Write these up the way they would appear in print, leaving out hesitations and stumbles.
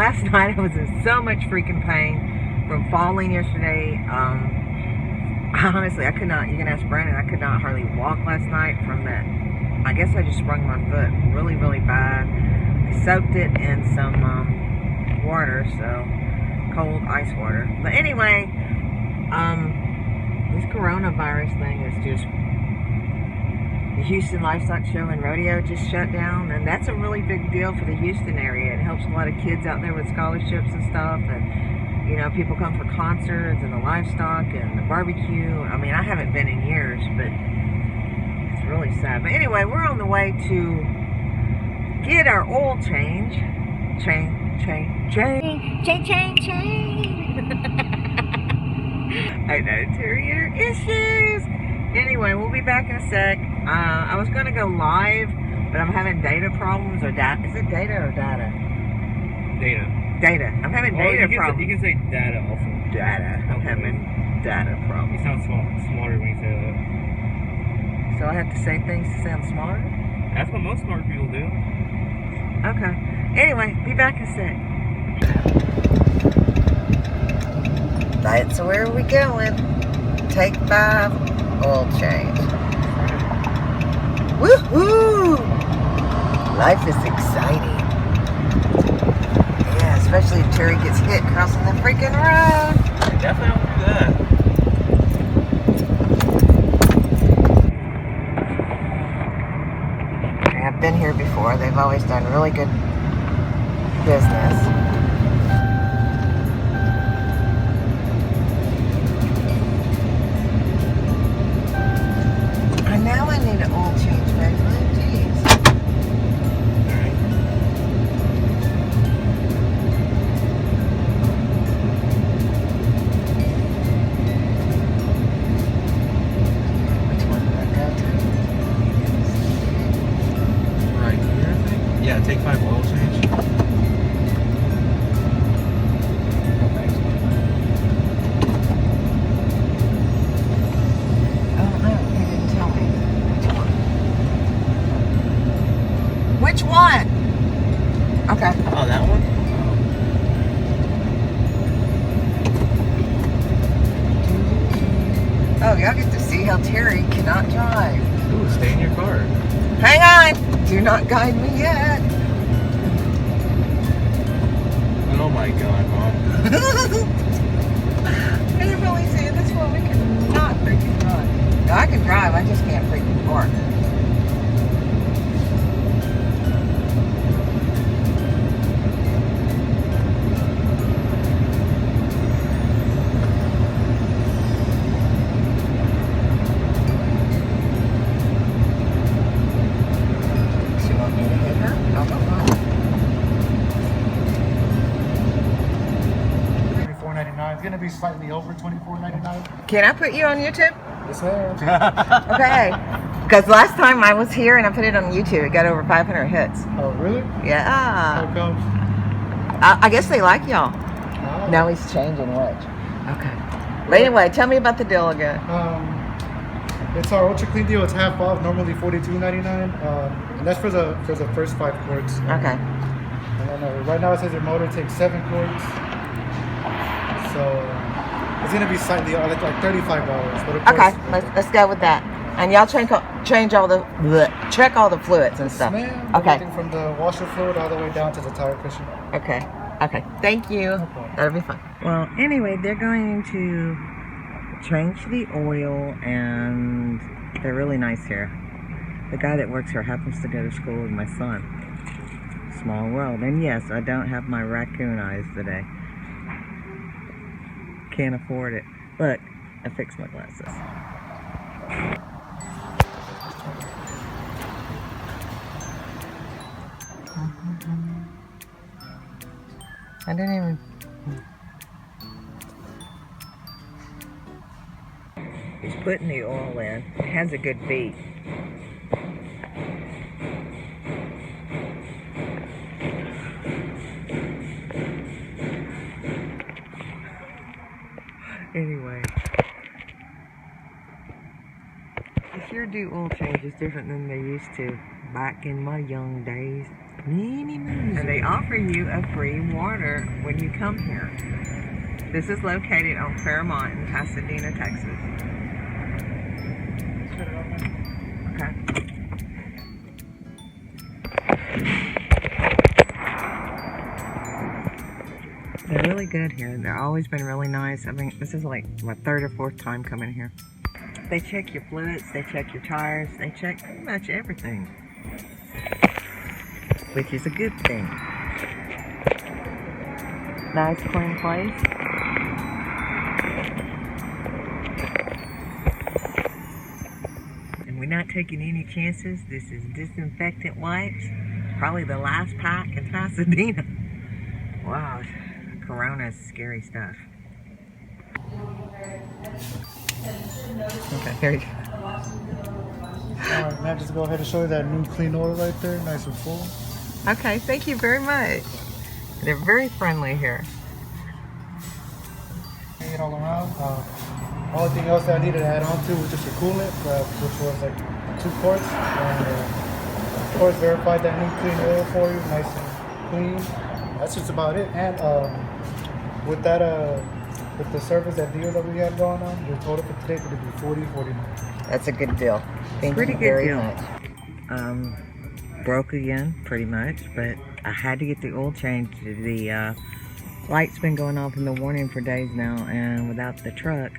last night I was in so much freaking pain from falling yesterday. Honestly, I could not, you can ask Brandon, I could not hardly walk last night from that. I guess I just sprung my foot really, really bad. I soaked it in some water, so cold ice water. But anyway, this coronavirus thing is just, the Houston Livestock Show and Rodeo just shut down, and that's a really big deal for the Houston area. It helps a lot of kids out there with scholarships and stuff, and you know, people come for concerts and the livestock and the barbecue. I mean, I haven't been in years, but it's really sad. But anyway, we're on the way to get our oil change. Chain. I know, Terri, your issues. Anyway, we'll be back in a sec. I was going to go live, but I'm having data problems, or data. Is it data or data? Data. Data. I'm having data problems. You can say data also. Data. I'm having data problems. You sound smarter when you say that. So I have to say things to sound smarter? That's what most smart people do. Okay. Anyway, be back in a sec. Right, so where are we going? Take 5, oil change. Woohoo! Life is exciting. Yeah, especially if Terri gets hit crossing the freaking road. Definitely don't do that. I've been here before. They've always done really good business. Now I need an oil change, baby. Jeez. Alright. Which one did I go to? Right here, I think. Yeah, take 5 oil change. Which one? Okay. Oh, that one? Oh, y'all get to see how Terri cannot drive. Ooh, stay in your car. Hang on. Do not guide me yet. Oh my god, Mom. Are you really saying this one? We cannot freaking drive. No, I can drive. I just can't freaking park. It's gonna be slightly over $24.99. Can I put you on YouTube? Yes, ma'am. Okay. Because last time I was here and I put it on YouTube, it got over 500 hits. Oh, really? Yeah. How come? I guess they like y'all. Oh. Now he's changing, watch. Okay. But anyway, tell me about the deal again. It's our Ultra Clean deal. It's half off, normally $42.99, and that's for the first 5 quarts. Okay. And then, right now it says your motor takes 7 quarts, so it's gonna be slightly like $35. But of Okay, course, let's go with that. And y'all change all the check all the fluids and stuff. ma'am, Okay. everything from the washer fluid all the way down to the tire cushion. Okay. Okay. Thank you. No problem. That'll be fun. Well, anyway, they're going to change the oil, and they're really nice here. The guy that works here happens to go to school with my son. Small world. And yes, I don't have my raccoon eyes today. Can't afford it. Look, I fixed my glasses. I didn't even... He's putting the oil in. It has a good beat. Anyway, this year do oil change is different than they used to back in my young days. And they offer you a free water when you come here. This is located on Fairmont in Pasadena, Texas. Okay. They're really good here. They've always been really nice. I mean, this is like my third or fourth time coming here. They check your fluids, they check your tires, they check pretty much everything. Which is a good thing. Nice clean place. And we're not taking any chances. This is disinfectant wipes. Probably the last pack in Pasadena. Wow, Corona is scary stuff. Okay, here you go. Alright, man, just go ahead and show you that new clean oil right there, nice and full. Okay, thank you very much. They're very friendly here. Hang it all around. Only thing else that I needed to add on to was just your coolant, which was like 2 quarts. And of course, verified that new clean oil for you, nice and clean. That's just about it. And with that, with the service, that deal that we had going on, your total for today would be $40.49. That's a good deal. Thank you very much. Broke again, pretty much, but I had to get the oil changed. The light's been going off in the warning for days now, and without the truck,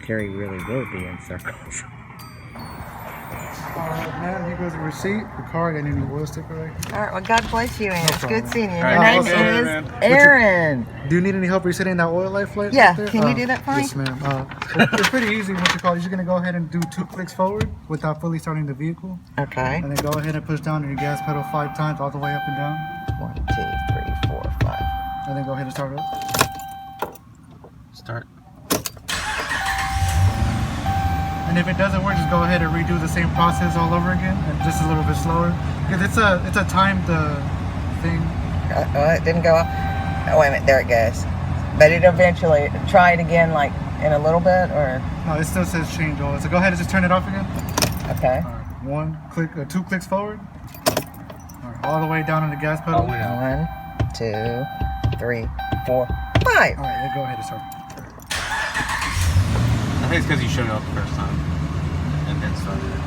Terry really will be in circles. Alright, man, here goes the receipt, the card, and any oil sticker right here. All right, well, God bless you, and No it's good problem. seeing you. Your All name right, is Aaron. Do you need any help resetting that oil light light? Yeah, right there? can you do that for me? Yes, ma'am. It's pretty easy. What you call it, you're gonna go ahead and do 2 clicks forward without fully starting the vehicle, Okay. and then go ahead and push down on your gas pedal 5 times, all the way up and down, 1, 2, 3, 4, 5. and then go ahead and start it up. Start. And if it doesn't work, just go ahead and redo the same process all over again, and just a little bit slower. Because it's a timed thing. Oh, it didn't go up. Oh, wait a minute. There it goes. But it eventually, try it again, like in a little bit, or? No, it still says change oil. So go ahead and just turn it off again. Okay. All right, 1 click, 2 clicks forward. All the way down on the gas pedal. All the way down. 1, 2, 3, 4, 5. All right, then go ahead and start. I think it's because you showed up the first time and then started it.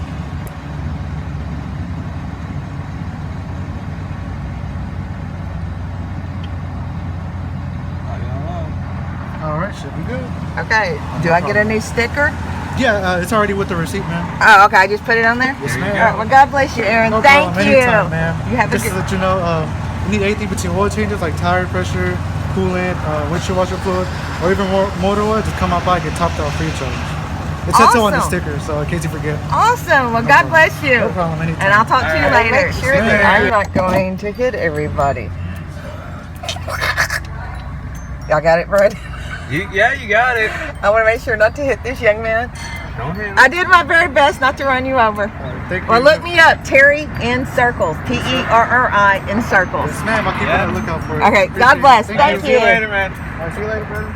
All right, should be good. Okay. Do I get a new sticker? Yeah, it's already with the receipt, man. Oh, okay. I just put it on there? Yes, There you ma'am. go. All right. Well, God bless you, Aaron. No Thank problem. you. Anytime, ma'am. You have a Just good... to let you know, you need anything between oil changes like tire pressure, coolant, windshield washer fluid, or even more motor oil, just come out by and get topped off free of charge. It says so on the Awesome. sticker, so in case you forget. Awesome. Well, No God problem. bless you. No problem, anytime. And I'll talk to you All right. later. Make sure that Yeah. I'm not going to hit everybody. Y'all got it, Brad? Yeah, you got it. I want to make sure not to hit this young man. Don't hit it. I did my very best not to run you over. Thank you. Well, look me up, Terry in circles. Terri in circles. Yes, ma'am. I'll keep Yeah. on the lookout for it. Okay, God bless. Thank See you you. later, man. All right, see you later, brother.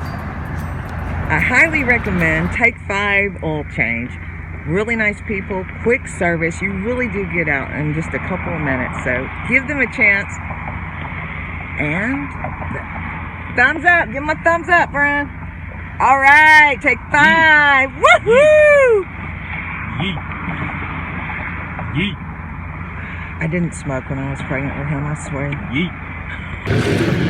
I highly recommend Take 5 Oil Change. Really nice people, quick service. You really do get out in just a couple of minutes. So give them a chance. And thumbs up. Give them a thumbs up, Brian. All right, Take 5. Woohoo! Yeet. Yeet. I didn't smoke when I was pregnant with him, I swear. Yeet.